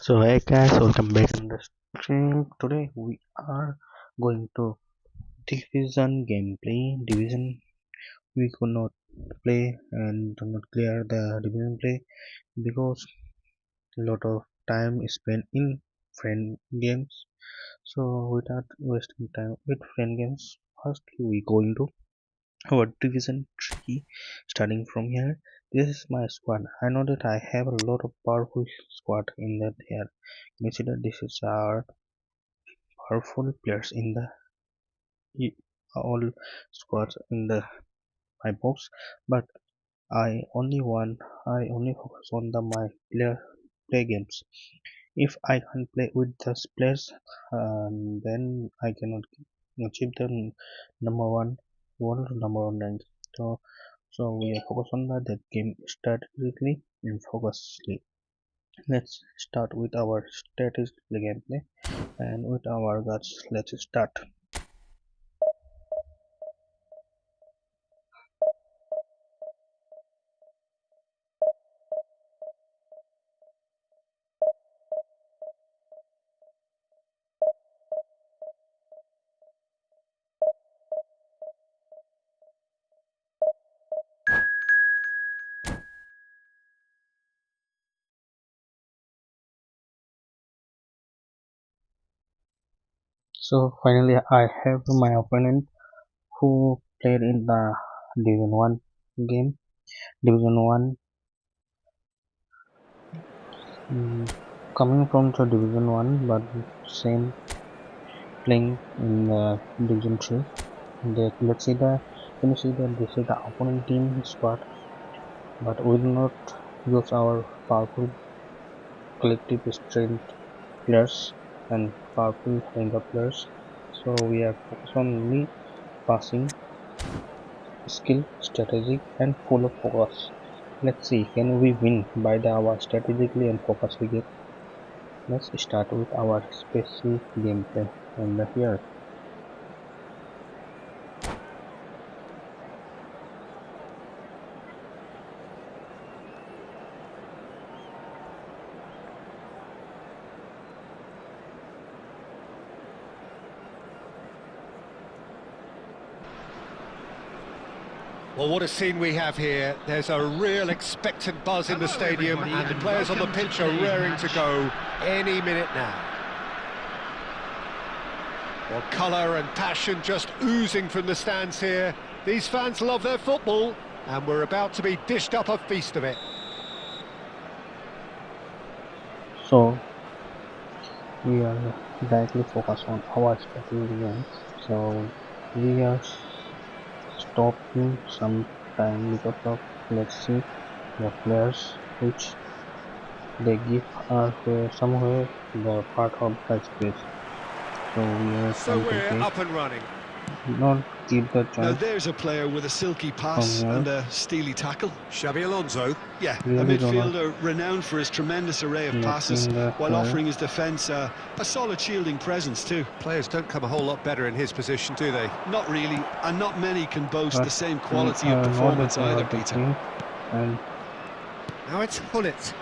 So hey guys, welcome back in the stream. Today we are going to division gameplay. Division we could not play and do not clear the division play because a lot of time is spent in friend games. So without wasting time with friend games, first we going to our division 3 starting from here. This is my squad. I know that I have a lot of powerful squad in that here. Consider this is our powerful players in the all squads in the my box, but I only focus on the my play games. If I can't play with those players, then I cannot achieve the number one world number one rank. So we are focused on that game strategically and focusly. Let's start with our strategic gameplay and with our guards. Let's start. So finally, I have my opponent who played in the Division 1 game. Division 1, coming from the Division 1, but same playing in the Division 3. Let's see the can you see that this is the opponent team squad, but we will not use our powerful collective strength players and powerful range players. So we are focused on only passing skill, strategic and full of focus. Let's see, can we win by our strategically and focus we get? Let's start with our special gameplay and here. Well, what a scene we have here. There's a real expectant buzz in the stadium and the players on the pitch are raring to go any minute now. Well, colour and passion just oozing from the stands here. These fans love their football and we're about to be dished up a feast of it. So we are directly focused on our strategy games. So we are stopping some time because of, let's see, the players which they give are somewhere the part of the space. So we are we're up and running. Not give the chance. Now there's a player with a silky pass and a steely tackle. Xabi Alonso. Yeah, really a midfielder renowned for his tremendous array of passes, while offering his defence a solid shielding presence too. Players don't come a whole lot better in his position, do they? Not really, and not many can boast the same quality of performance either, Peter. And now it's Hullet.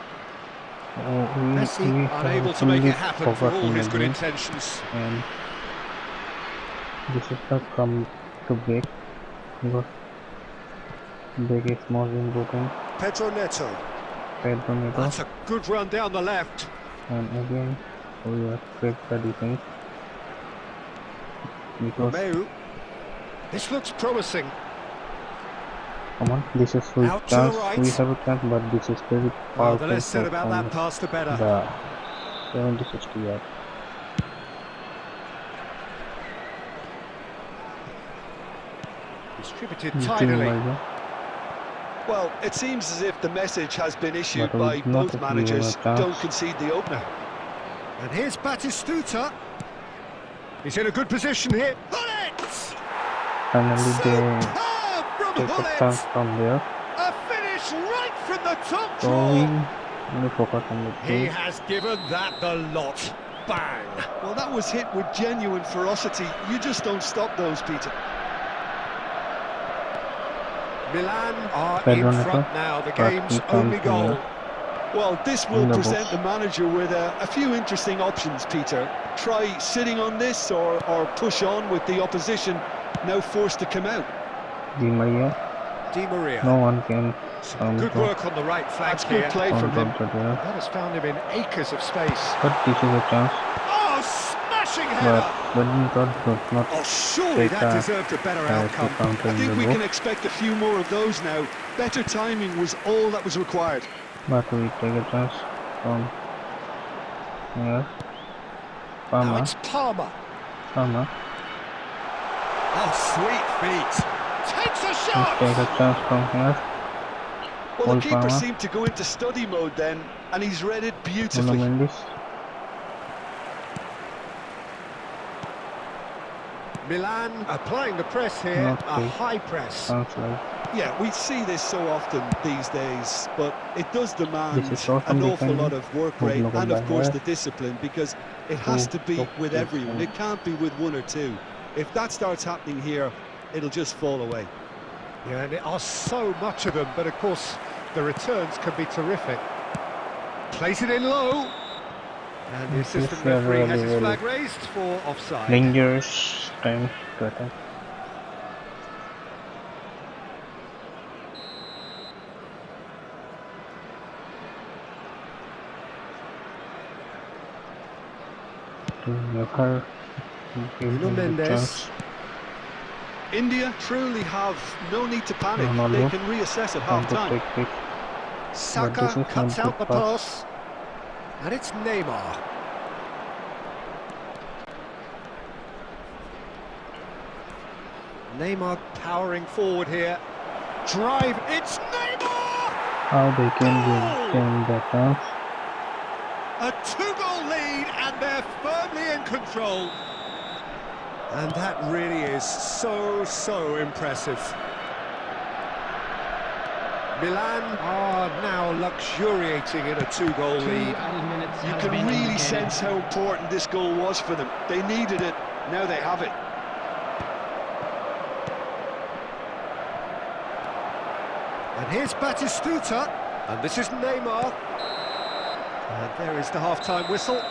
Messi unable to make it happen for all his good intentions. And this is the come to break because break is most important. Pedro Neto. That's a good run down the left. And again we have break the defense because Romeu. This looks promising. Come on, this is full chance. Right. We have a chance, but this is very powerful. Well, the less said about that pass, the better. The 70-60 yard. Distributed tidily. Well, it seems as if the message has been issued by both managers. Don't concede the opener. And here's Batistuta. He's in a good position here. Finally, they take a chance from there. A finish right from the top draw. Focus on the he has given that the lot. Bang! Well, that was hit with genuine ferocity. You just don't stop those, Peter. Milan are in front now, the game's only goal. Well, this will present the manager with a few interesting options, Peter. Try sitting on this or push on with the opposition now forced to come out. Di Maria. Di Maria. No one can. Good work on the right flank. That's good play from him. That has found him in acres of space. But this is a chance. Oh, smashing header! But does not. Oh, surely that deserved a better outcome. I think we can expect a few more of those now. Better timing was all that was required. But we take a chance from here. Now it's Palmer. Palmer. Oh, sweet feet. Takes a shot! Let's take a chance from here. Well, the keeper seemed to go into study mode then, and he's read it beautifully. Milan applying the press here, a high press. Yeah, we see this so often these days, but it does demand an awful lot of work rate and, of course, the discipline, because it has to be with everyone. It can't be with one or two. If that starts happening here, it'll just fall away. Yeah, and there are so much of them, but of course the returns can be terrific. Plays it in low. And the assistant referee has his flag raised for offside. Dangerous time to attack. India truly have no need to panic. They can reassess at half-time. Saka cuts out the pass. And it's Neymar. Neymar powering forward here. Drive, it's Neymar! How they can gain that chance. A 2-goal lead and they're firmly in control. And that really is so impressive. Milan are now luxuriating in a 2-goal lead. You can really sense how important this goal was for them. They needed it, now they have it. And here's Batistuta, and this is Neymar. And there is the half-time whistle.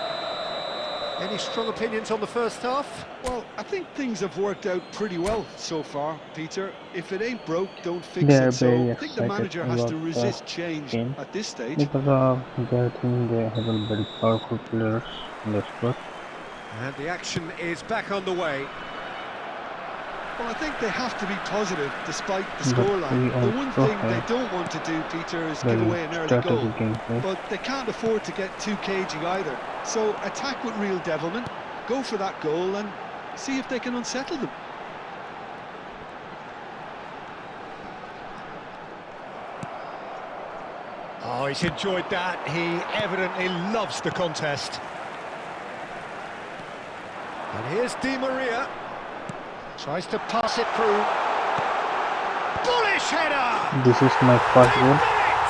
Any strong opinions on the first half? Well, I think things have worked out pretty well so far, Peter. If it ain't broke, don't fix it. So I think the manager has to resist change at this stage. Because they think they have a very powerful players in the squad. And the action is back on the way. Well, I think they have to be positive despite the scoreline. The one thing they don't want to do, Peter, is give away an early goal. But they can't afford to get too cagey either. So attack with real devilment, go for that goal and see if they can unsettle them. Oh, he's enjoyed that. He evidently loves the contest. And here's Di Maria. Tries to pass it through. Bullish header! This is my first goal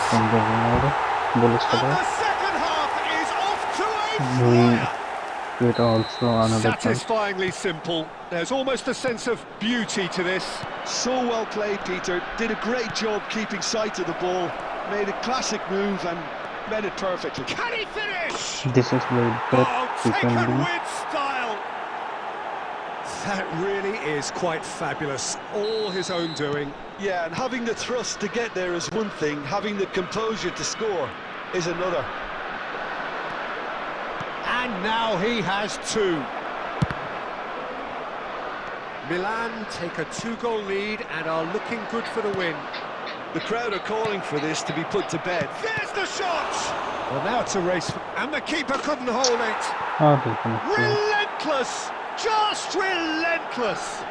from the Ronaldo. The second half is off to a flyer. Also another satisfyingly simple. There's almost a sense of beauty to this. So well played, Peter. Did a great job keeping sight of the ball. Made a classic move and made it perfectly. Can he finish? This is very bad. Taken with style. That really is quite fabulous. All his own doing. Yeah, and having the thrust to get there is one thing. Having the composure to score is another. And now he has two. Milan take a 2-goal lead and are looking good for the win. The crowd are calling for this to be put to bed. There's the shot! Well, now it's a race, and the keeper couldn't hold it. Relentless! Just relentless!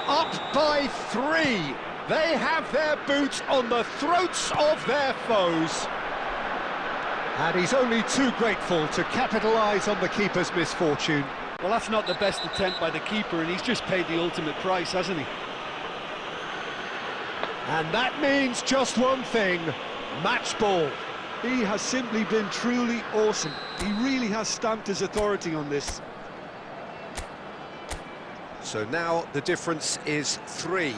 Up by 3. They have their boots on the throats of their foes. And he's only too grateful to capitalise on the keeper's misfortune. Well, that's not the best attempt by the keeper, and he's just paid the ultimate price, hasn't he? And that means just one thing, match ball. He has simply been truly awesome. He really has stamped his authority on this. So now the difference is 3.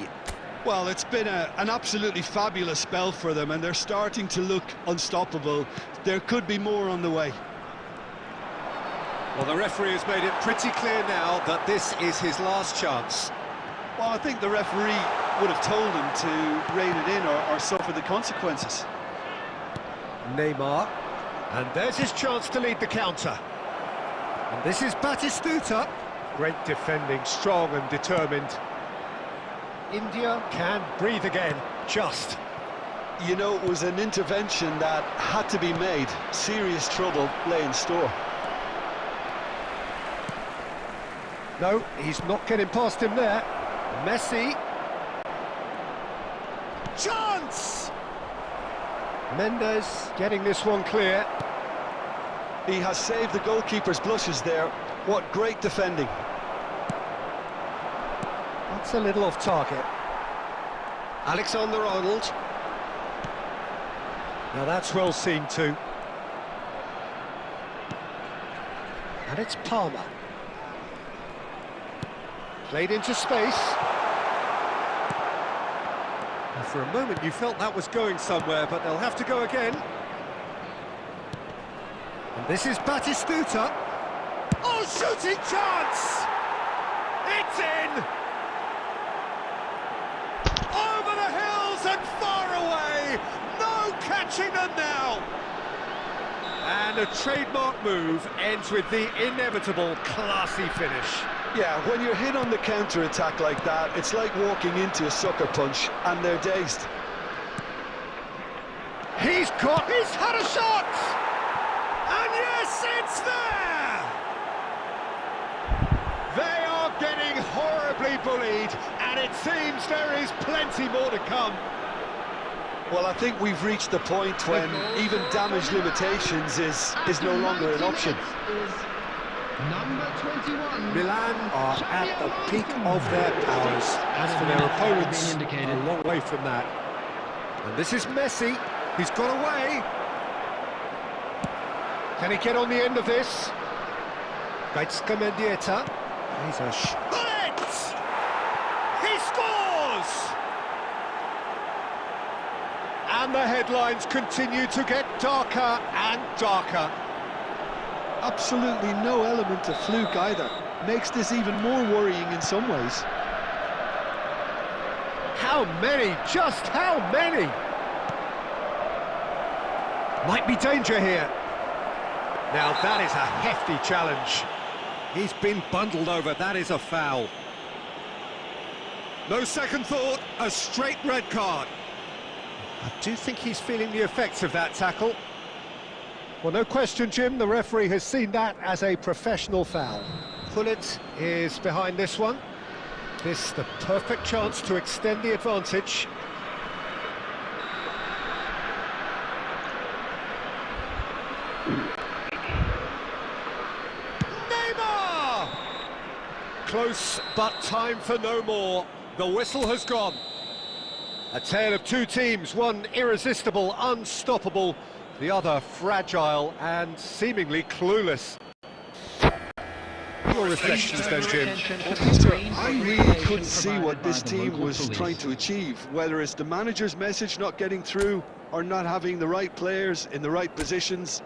Well, it's been an absolutely fabulous spell for them, and they're starting to look unstoppable. There could be more on the way. Well, the referee has made it pretty clear now that this is his last chance. Well, I think the referee would have told him to rein it in or suffer the consequences. Neymar, and there's his chance to lead the counter. And this is Batistuta. Great defending, strong and determined. India can breathe again, just. You know, it was an intervention that had to be made. Serious trouble lay in store. No, he's not getting past him there. Messi. Chance! Mendes getting this one clear. He has saved the goalkeeper's blushes there. What great defending. That's a little off target. Alexander-Arnold. Now that's well seen too. And it's Palmer. Played into space. And for a moment you felt that was going somewhere, but they'll have to go again. And this is Batistuta. Oh, shooting chance! It's in! Over the hills and far away! No catching them now! And a trademark move ends with the inevitable classy finish. Yeah, when you're hit on the counter-attack like that, it's like walking into a sucker punch, and they're dazed. He's had a shot! And yes, it's there! They are getting horribly bullied, and it seems there is plenty more to come. Well, I think we've reached the point when even damage limitations is no longer an option. Number 21. Milan are at the peak of their powers. As for their opponents, a long way from that. And this is Messi. He's got away. Can he get on the end of this? Gaitska Mendieta. He's a shot. He scores! And the headlines continue to get darker and darker. Absolutely no element of fluke either. Makes this even more worrying in some ways. How many? Just how many? Might be danger here. Now that is a hefty challenge. He's been bundled over, that is a foul. No second thought, a straight red card. I do think he's feeling the effects of that tackle. Well, no question, Jim, the referee has seen that as a professional foul. Pullet is behind this one. This the perfect chance to extend the advantage. Neymar! Close, but time for no more. The whistle has gone. A tale of two teams, one irresistible, unstoppable, the other fragile and seemingly clueless. Your reflections then, Jim? I really couldn't see what this team was trying to achieve, whether it's the manager's message not getting through or not having the right players in the right positions.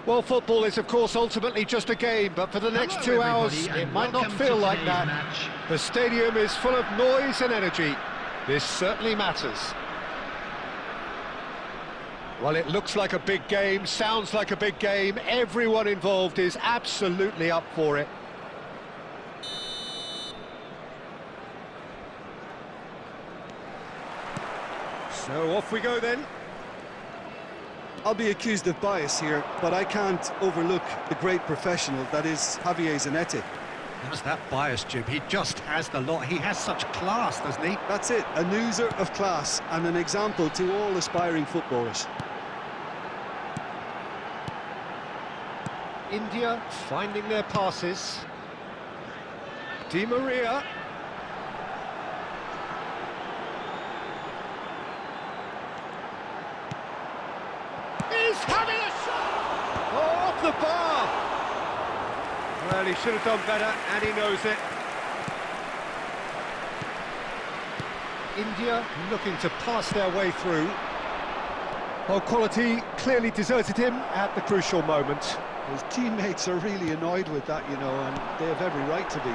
Well, football is, of course, ultimately just a game, but for the next 2 hours, it might not feel like that. The stadium is full of noise and energy. This certainly matters. Well, it looks like a big game, sounds like a big game. Everyone involved is absolutely up for it. So off we go then. I'll be accused of bias here, but I can't overlook the great professional that is Javier Zanetti. How's that bias, Jim? He just has the lot. He has such class, doesn't he? That's it, an oozer of class and an example to all aspiring footballers. India finding their passes. Di Maria. He's having a shot! Oh, off the bar! Well, he should have done better, and he knows it. India looking to pass their way through. Well, quality clearly deserted him at the crucial moment. His teammates are really annoyed with that, you know, and they have every right to be.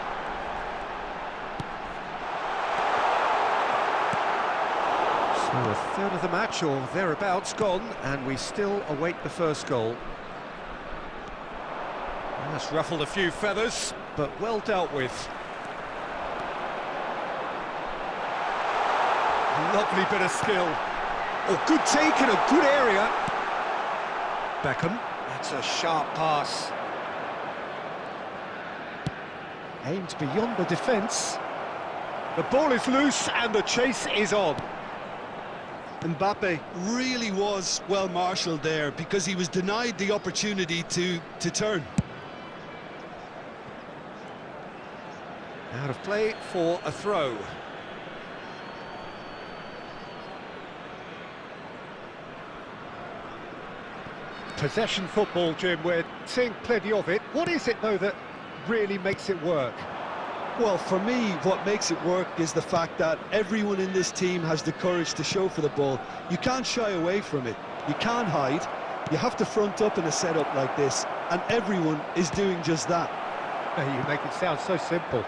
So a third of the match, or thereabouts, gone, and we still await the first goal. That's ruffled a few feathers, but well dealt with. Lovely bit of skill. Oh, good take in a good area. Beckham, that's a sharp pass. Aimed beyond the defence. The ball is loose and the chase is on. Mbappe really was well marshalled there because he was denied the opportunity to turn. Out of play for a throw. Possession football, Jim, we're seeing plenty of it. What is it, though, that really makes it work? Well, for me, what makes it work is the fact that everyone in this team has the courage to show for the ball. You can't shy away from it. You can't hide. You have to front up in a setup like this, and everyone is doing just that. You make it sound so simple.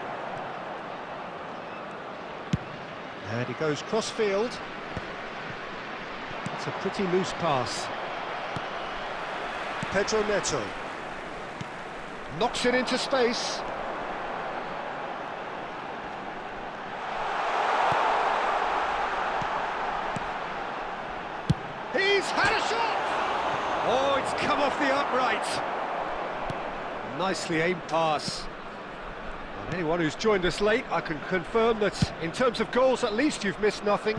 And he goes cross-field. It's a pretty loose pass. Pedro Neto. Knocks it into space. He's had a shot! Oh, it's come off the upright. Nicely aimed pass. And anyone who's joined us late, I can confirm that in terms of goals, at least you've missed nothing.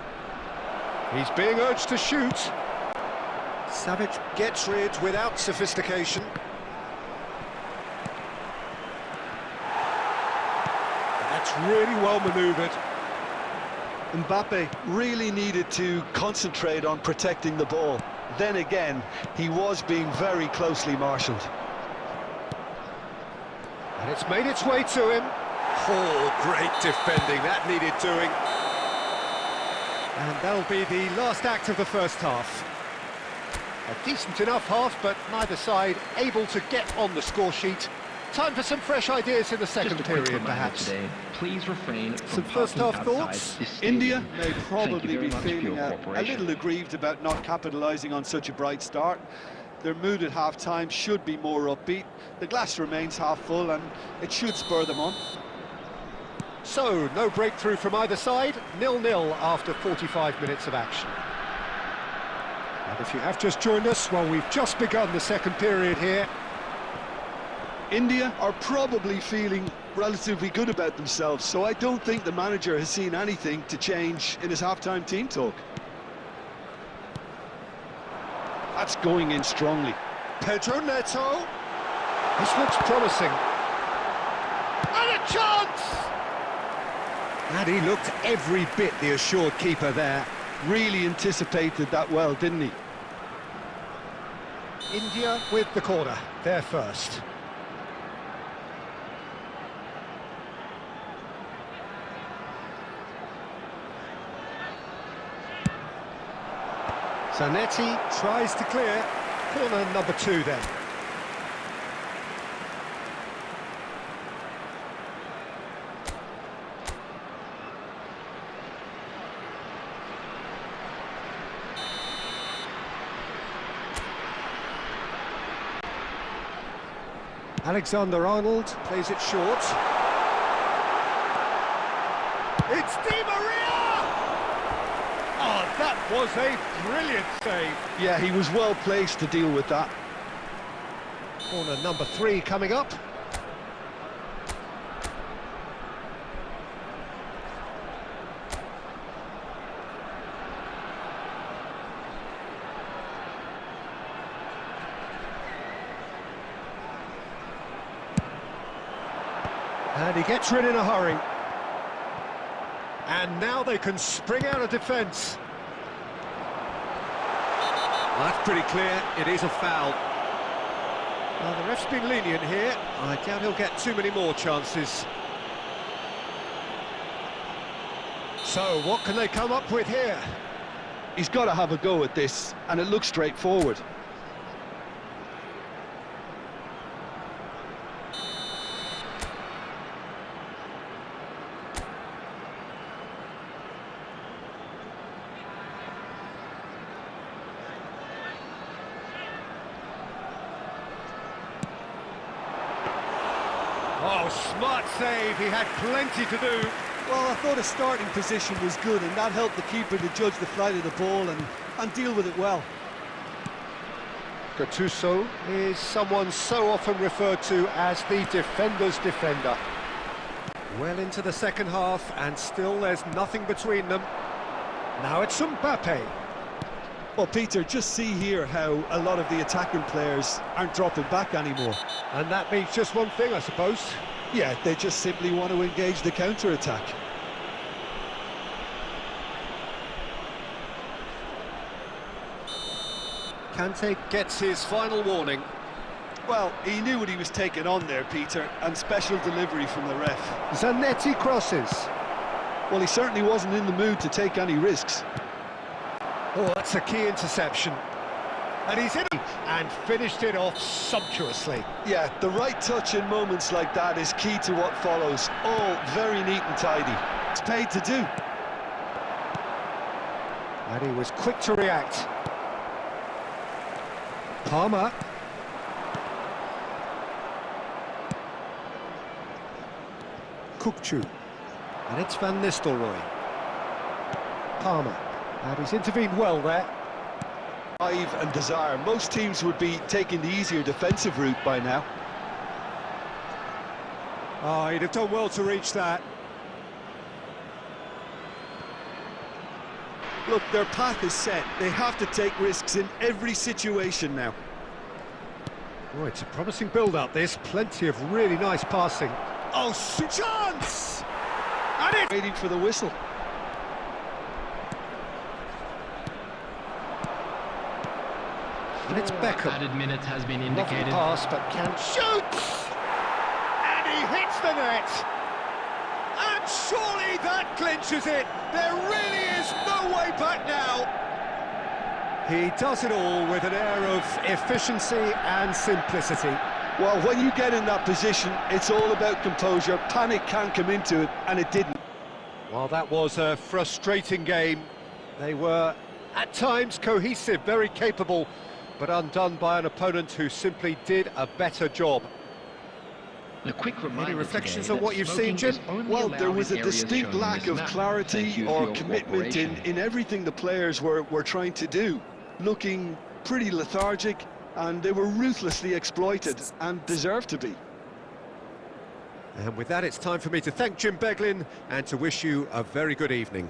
He's being urged to shoot. Savage gets rid without sophistication. That's really well manoeuvred. Mbappe really needed to concentrate on protecting the ball. Then again, he was being very closely marshalled. And it's made its way to him. Oh, great defending, that needed doing. And that'll be the last act of the first half. A decent enough half, but neither side able to get on the score sheet. Time for some fresh ideas in the second period, perhaps. Today, please refrain from some first half thoughts. India may probably be feeling a little aggrieved about not capitalising on such a bright start. Their mood at half-time should be more upbeat. The glass remains half full, and it should spur them on. So, no breakthrough from either side, 0-0 after 45 minutes of action. And if you have just joined us, well, we've just begun the second period here. India are probably feeling relatively good about themselves, so I don't think the manager has seen anything to change in his half-time team talk. That's going in strongly. Pedro Neto. This looks promising. And a chance! And he looked every bit the assured keeper there. Really anticipated that well, didn't he? India with the corner, they're first. Zanetti tries to clear. Corner number 2 then. Alexander-Arnold plays it short. It's Di Maria! Oh, that was a brilliant save. Yeah, he was well placed to deal with that. Corner number 3 coming up. And he gets rid in a hurry. And now they can spring out of defence. That's pretty clear, it is a foul. Well, the ref's been lenient here. I doubt he'll get too many more chances. So, what can they come up with here? He's got to have a go at this, and it looks straightforward. Oh, smart save, he had plenty to do. Well, I thought his starting position was good, and that helped the keeper to judge the flight of the ball and deal with it well. Gattuso is someone so often referred to as the defender's defender. Well into the second half, and still there's nothing between them. Now it's Mbappe. Well, Peter, just see here how a lot of the attacking players aren't dropping back anymore. And that means just one thing, I suppose. Yeah, they just simply want to engage the counter-attack. Kante gets his final warning. Well, he knew what he was taking on there, Peter, and special delivery from the ref. Zanetti crosses. Well, he certainly wasn't in the mood to take any risks. Oh, that's a key interception. And he's in and finished it off sumptuously. Yeah, the right touch in moments like that is key to what follows. All very neat and tidy. It's paid to do. And he was quick to react. Palmer. Kukçu. And it's Van Nistelrooy. Palmer. And he's intervened well there. Drive and desire. Most teams would be taking the easier defensive route by now. Oh, he'd have done well to reach that. Look, their path is set. They have to take risks in every situation now. Oh, it's a promising build-up, this. Plenty of really nice passing. Oh, chance! And it's waiting for the whistle. And it's Beckham. Added minute has been Lovely indicated. pass, but can shoot! And he hits the net! And surely that clinches it! There really is no way back now! He does it all with an air of efficiency and simplicity. Well, when you get in that position, it's all about composure. Panic can come into it, and it didn't. Well, that was a frustrating game. They were, at times, cohesive, very capable, but undone by an opponent who simply did a better job. A quick reminder. Any reflections today on what that you've seen, smoking Jim? is only Well, allowed there was in a areas distinct shown in lack this of map. Thank clarity you or for your commitment cooperation. in everything the players were trying to do. Looking pretty lethargic, and they were ruthlessly exploited, and deserved to be. And with that, it's time for me to thank Jim Beglin and to wish you a very good evening.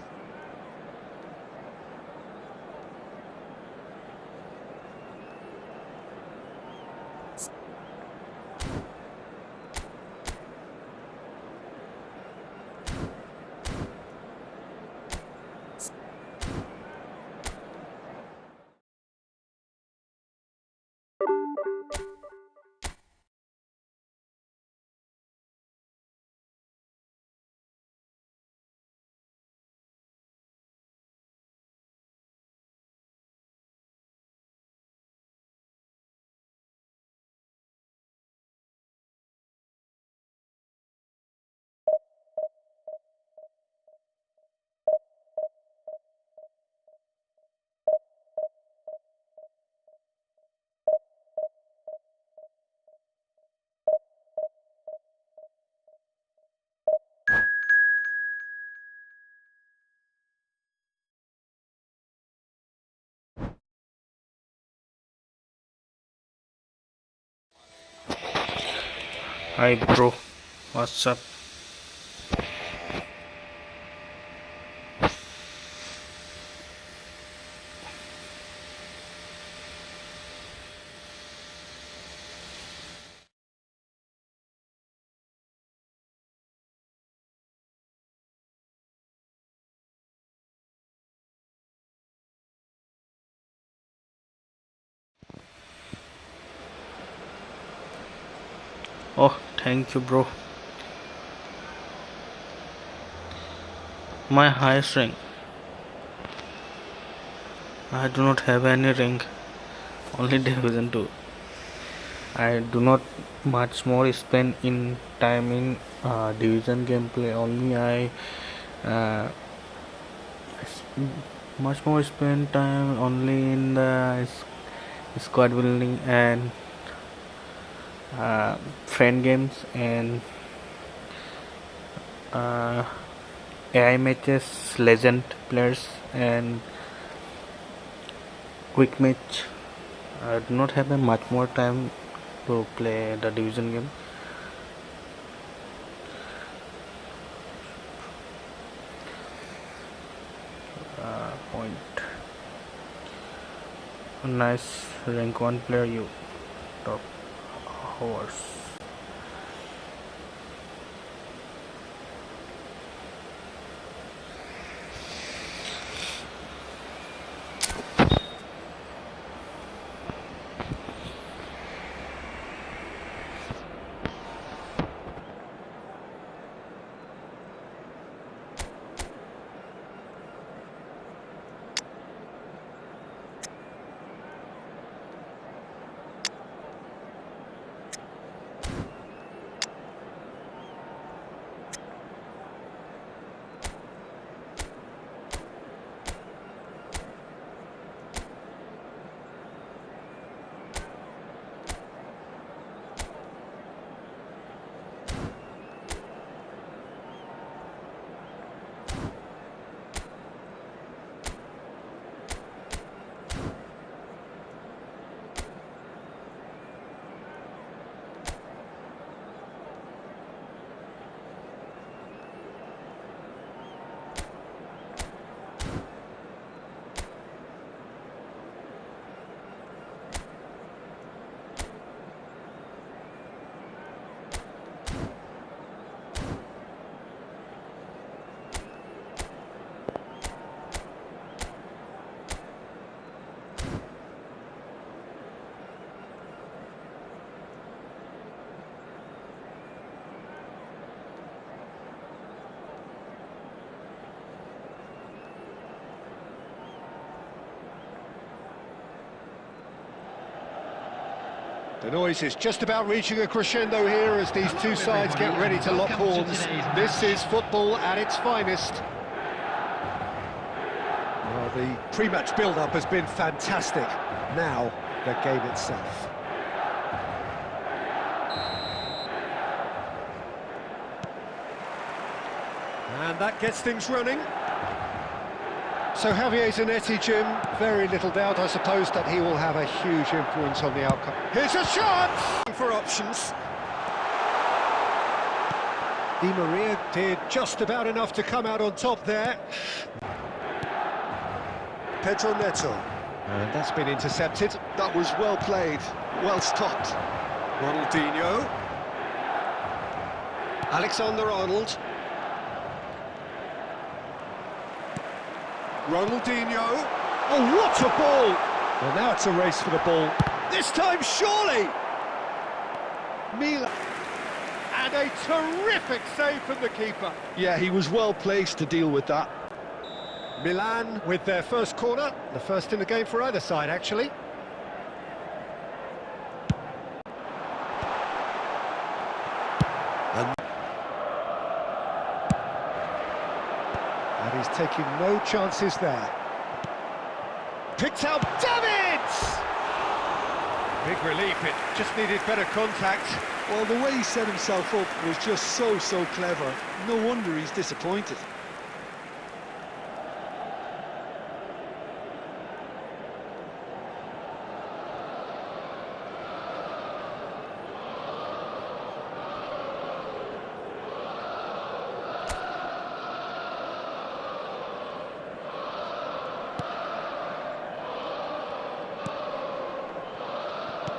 Hi bro, what's up? Oh, thank you bro. My highest rank. I do not have any rank, only division 2. I do not much more spend in time in division gameplay. Only I uh, much more spend time only in the squad building and friend games and uh, AI matches, legend players and quick match. I do not have a much more time to play the division game. Point. Nice rank 1 player you top horse. The noise is just about reaching a crescendo here as these two sides get ready to lock horns. This is football at its finest. Well, the pre-match build-up has been fantastic. Now, the game itself. And that gets things running. So Javier Zanetti, Jim, very little doubt, I suppose, that he will have a huge influence on the outcome. Here's a shot! For options. Di Maria did just about enough to come out on top there. Pedro Neto. And that's been intercepted. That was well played, well stopped. Ronaldinho. Alexander-Arnold. Ronaldinho. Oh, what a ball! Well, now it's a race for the ball. This time, surely! Milan. And a terrific save from the keeper. Yeah, he was well placed to deal with that. Milan with their first corner. The first in the game for either side, actually. And he's taking no chances there. Picked out Davids! Big relief, it just needed better contact. Well, the way he set himself up was just so clever. No wonder he's disappointed.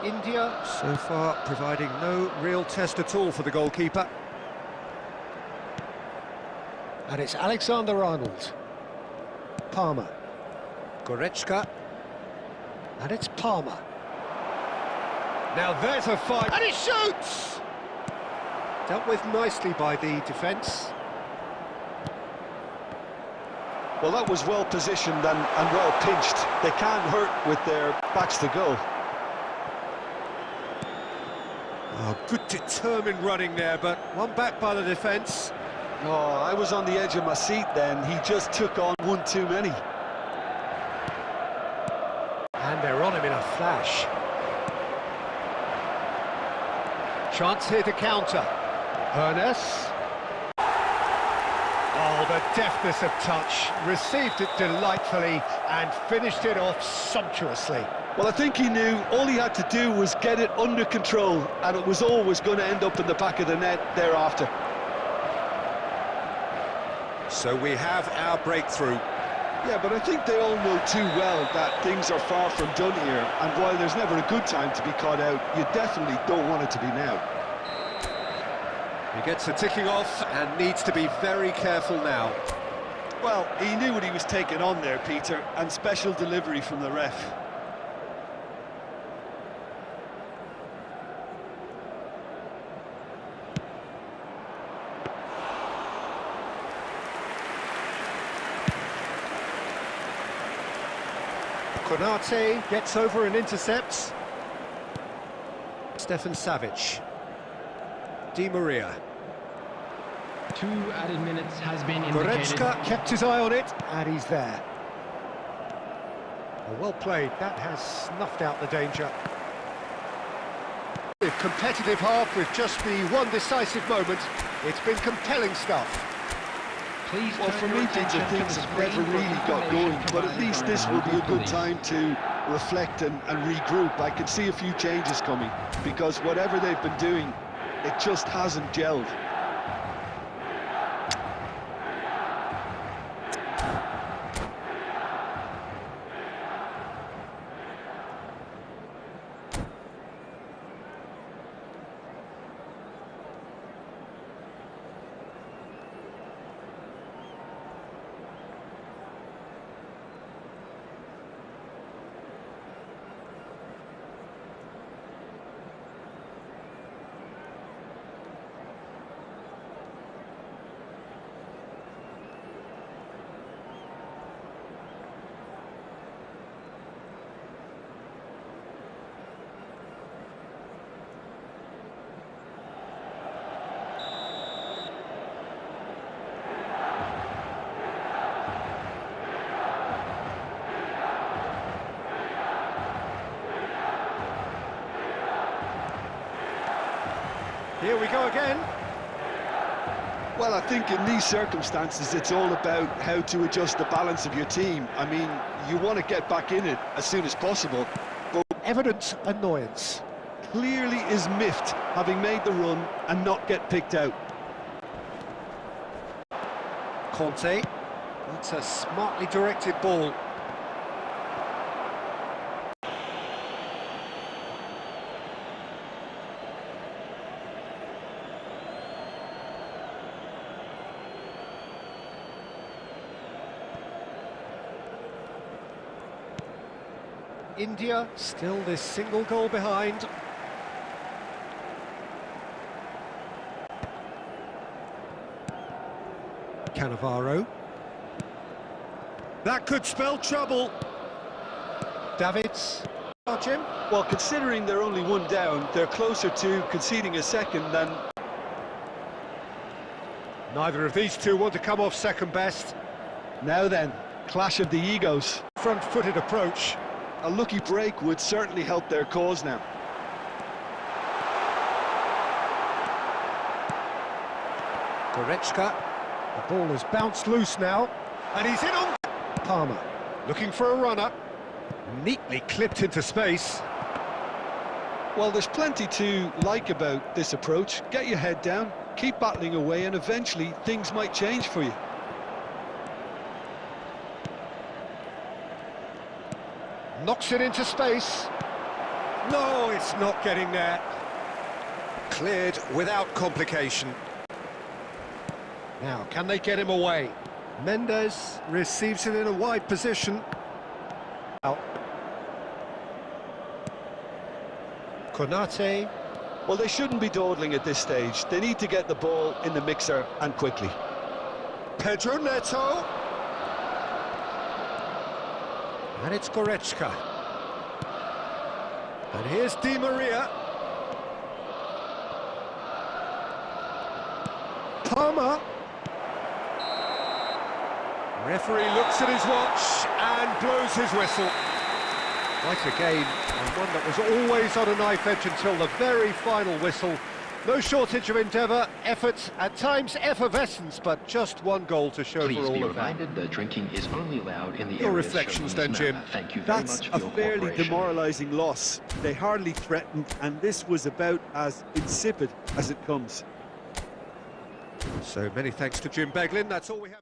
India, so far, providing no real test at all for the goalkeeper. And it's Alexander-Arnold. Palmer. Goretzka. And it's Palmer. Now there's a fight. And he shoots! Dealt with nicely by the defence. Well, that was well positioned and well pinched. They can't hurt with their backs to goal. Oh, good determined running there, but one back by the defence. Oh, I was on the edge of my seat then. He just took on one too many. And they're on him in a flash. Chance here to counter. Ernest. Oh, the deftness of touch. Received it delightfully and finished it off sumptuously. Well, I think he knew all he had to do was get it under control, and it was always going to end up in the back of the net thereafter. So we have our breakthrough. Yeah, but I think they all know too well that things are far from done here, and while there's never a good time to be caught out, you definitely don't want it to be now. He gets the ticking off and needs to be very careful now. Well, he knew what he was taking on there, Peter, and special delivery from the ref. Konate gets over and intercepts. Stefan Savic. Di Maria. 2 added minutes has been indicated. Goretzka kept his eye on it, and he's there. Well played, that has snuffed out the danger. Competitive half with just the one decisive moment. It's been compelling stuff. Please well, for me, Peter, things have never really got going, but at least this will be a good time to reflect and regroup. I can see a few changes coming, because whatever they've been doing, it just hasn't gelled. Here we go again. Well, I think in these circumstances, it's all about how to adjust the balance of your team. I mean, you want to get back in it as soon as possible, but Evident annoyance. clearly is miffed having made the run and not get picked out. Conte. That's a smartly directed ball. India still this single goal behind. Cannavaro. That could spell trouble. Davids. Jim. Well, considering they're only one down, they're closer to conceding a second than... Neither of these two want to come off second best. Now then, clash of the egos. Front-footed approach. A lucky break would certainly help their cause now. Goretzka. The ball has bounced loose now. And he's in on... Palmer. Looking for a runner. Neatly clipped into space. Well, there's plenty to like about this approach. Get your head down, keep battling away, and eventually things might change for you. Knocks it into space. No, it's not getting there. Cleared without complication. Now, can they get him away? Mendes receives it in a wide position. Out. Konate. Well, they shouldn't be dawdling at this stage. They need to get the ball in the mixer and quickly. Pedro Neto. And it's Goretzka. And here's Di Maria. Palmer. Referee looks at his watch and blows his whistle. Quite a game, and one that was always on a knife edge until the very final whistle. No shortage of endeavour, effort, at times effervescence, but just one goal to show Please for all be of that. reminded that drinking is only allowed in the Your areas reflections shown in this then, map. Jim. Thank you very That's much a for your fairly cooperation. demoralising loss. They hardly threatened, and this was about as insipid as it comes. So many thanks to Jim Beglin, that's all we have.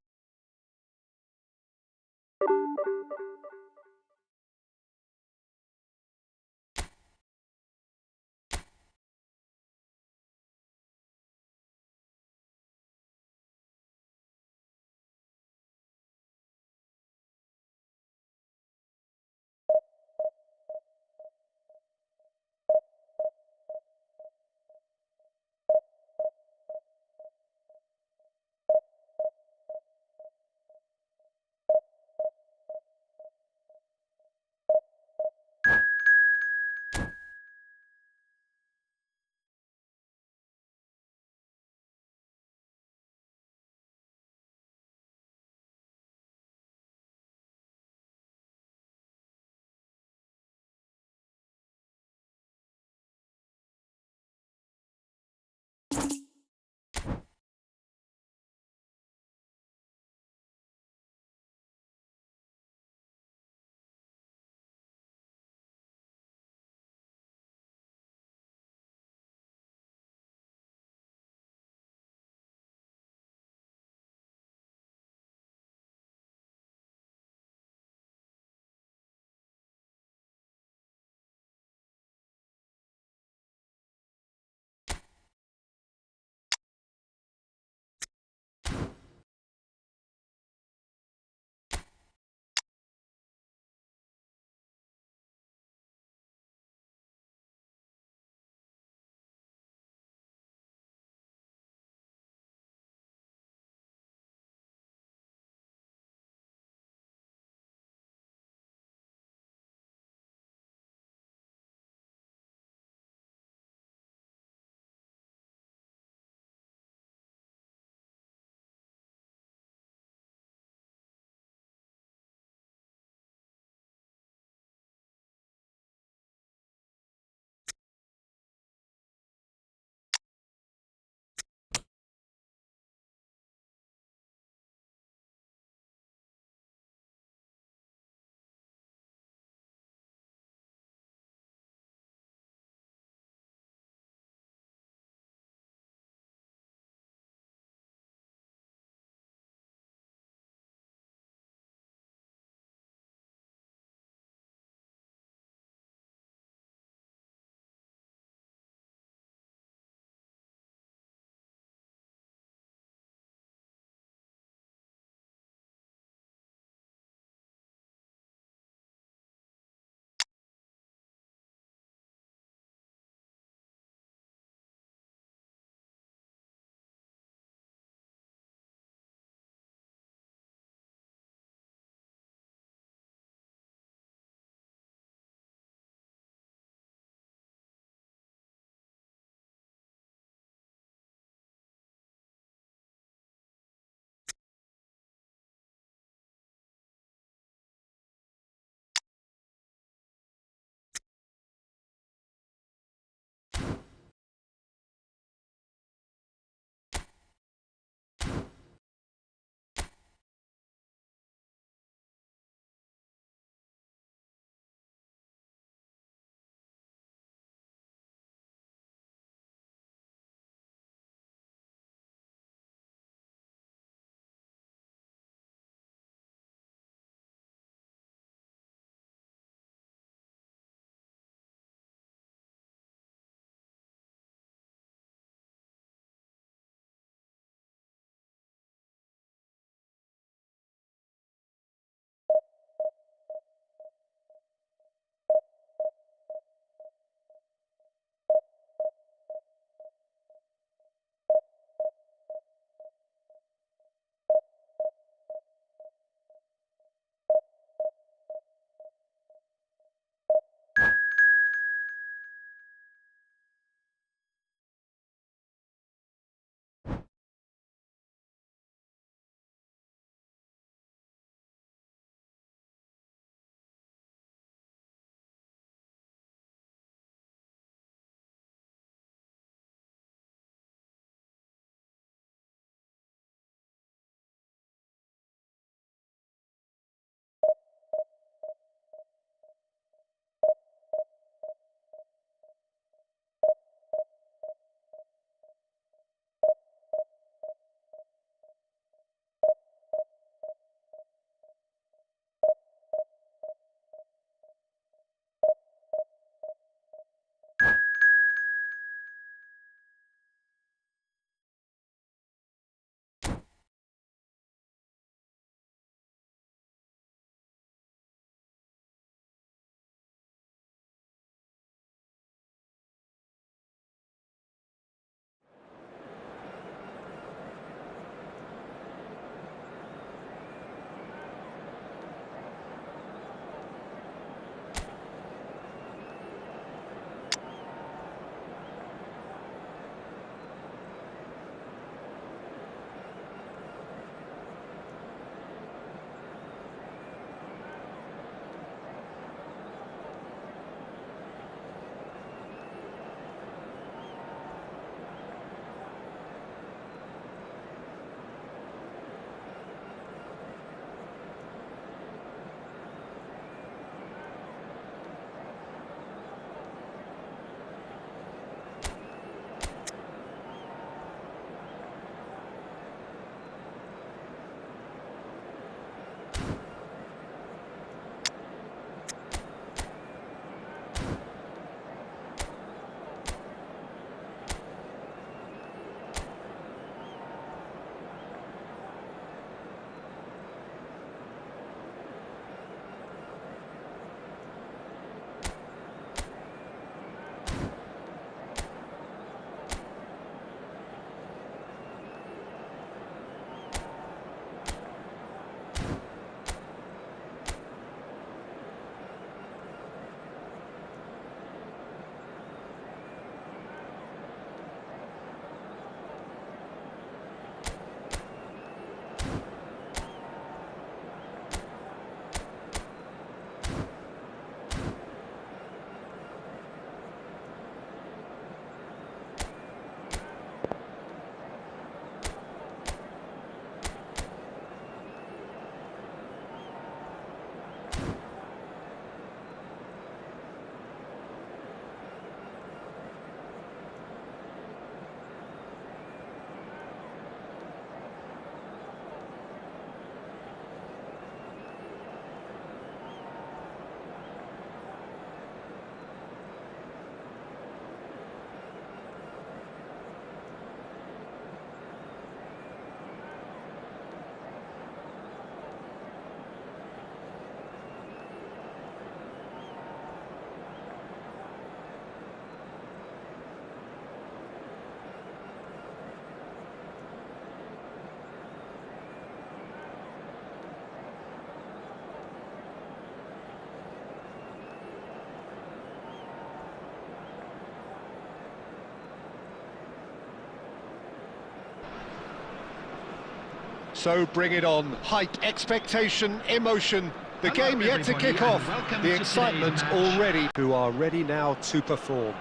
So bring it on. Hype, expectation, emotion. The game yet to kick off. The excitement already. Who are ready now to perform.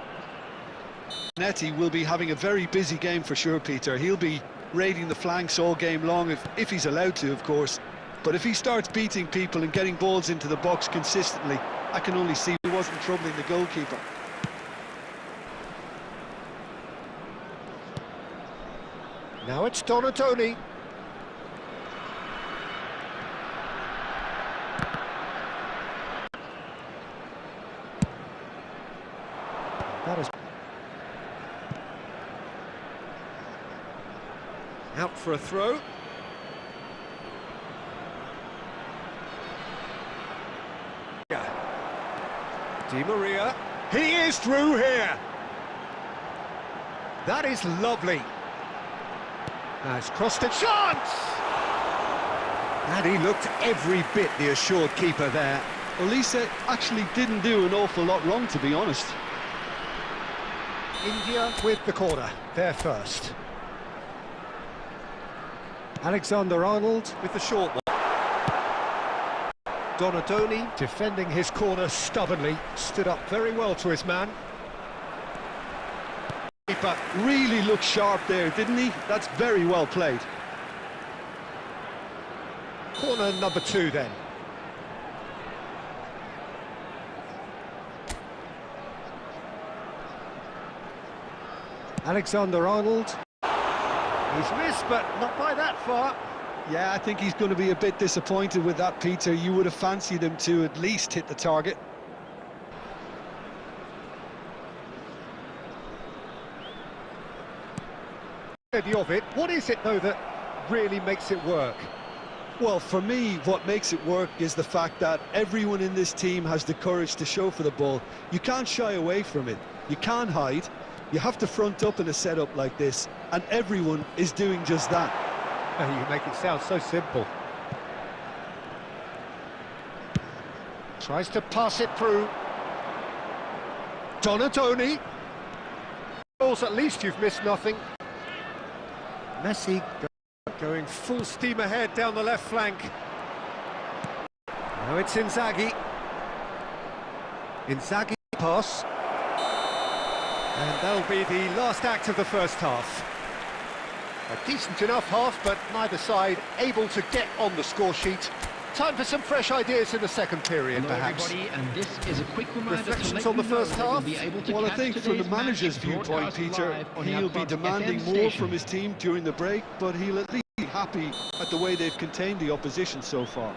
Netti will be having a very busy game for sure, Peter. He'll be raiding the flanks all game long, if he's allowed to, of course. But if he starts beating people and getting balls into the box consistently, I can only see he wasn't troubling the goalkeeper. Now it's Donatoni. That is out for a throw. Di Maria. He is through here. That is lovely. Has crossed a chance! And he looked every bit the assured keeper there. Olise actually didn't do an awful lot wrong, to be honest. India with the corner, there first. Alexander-Arnold with the short one. Donatoni defending his corner stubbornly, stood up very well to his man. Keeper really looked sharp there, didn't he? That's very well played. Corner number 2 then. Alexander-Arnold. He's missed, but not by that far. Yeah, I think he's going to be a bit disappointed with that, Peter. You would have fancied him to at least hit the target. Of it. What is it, though, that really makes it work? Well, for me, what makes it work is the fact that everyone in this team has the courage to show for the ball. You can't shy away from it. You can't hide. You have to front up in a setup like this, and everyone is doing just that. You make it sound so simple. Tries to pass it through. Donatoni. At least you've missed nothing. Messi going full steam ahead down the left flank. Now it's Inzaghi. Inzaghi pass. And that'll be the last act of the first half. A decent enough half, but neither side able to get on the score sheet. Time for some fresh ideas in the second period, Hello perhaps. everybody, and this is a quick reminder Reflections to on the first half? Well, I think from the manager's viewpoint, Peter, he'll be demanding more from his team during the break, but he'll at least be happy at the way they've contained the opposition so far.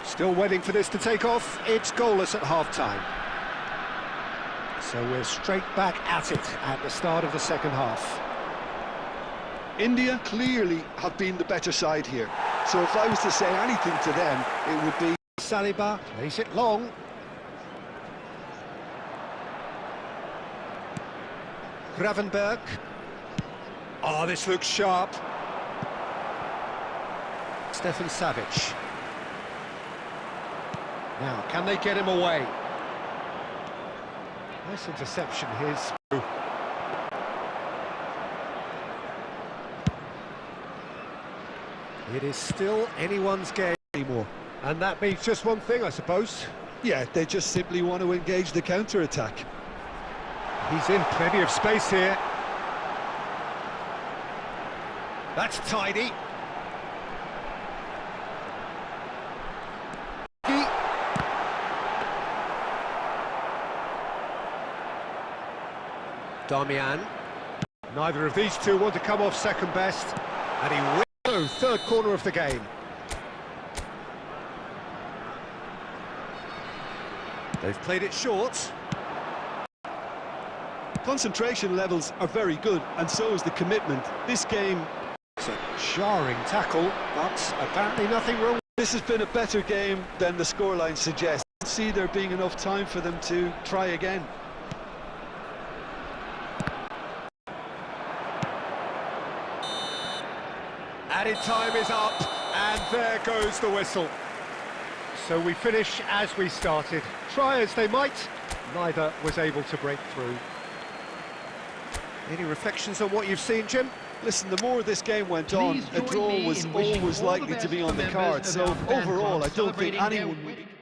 Still waiting for this to take off. It's goalless at half-time. So we're straight back at it at the start of the second half. India clearly have been the better side here. So if I was to say anything to them, it would be... Saliba plays it long. Gravenberg. Oh, this looks sharp. Stefan Savic. Now, can they get him away? Nice interception, his. It is still anyone's game anymore. And that means just one thing, I suppose. Yeah, they just simply want to engage the counter-attack. He's in plenty of space here. That's tidy. Damian. Neither of these two want to come off second best. And he wins. So, third corner of the game. They've played it short. Concentration levels are very good, and so is the commitment. This game... It's a jarring tackle, but apparently nothing wrong. This has been a better game than the scoreline suggests. I see there being enough time for them to try again. Added time is up, and there goes the whistle. So we finish as we started. Try as they might, neither was able to break through. Any reflections on what you've seen, Jim? Listen, the more this game went on, a draw was always likely to be on the card. So overall, I don't think anyone would be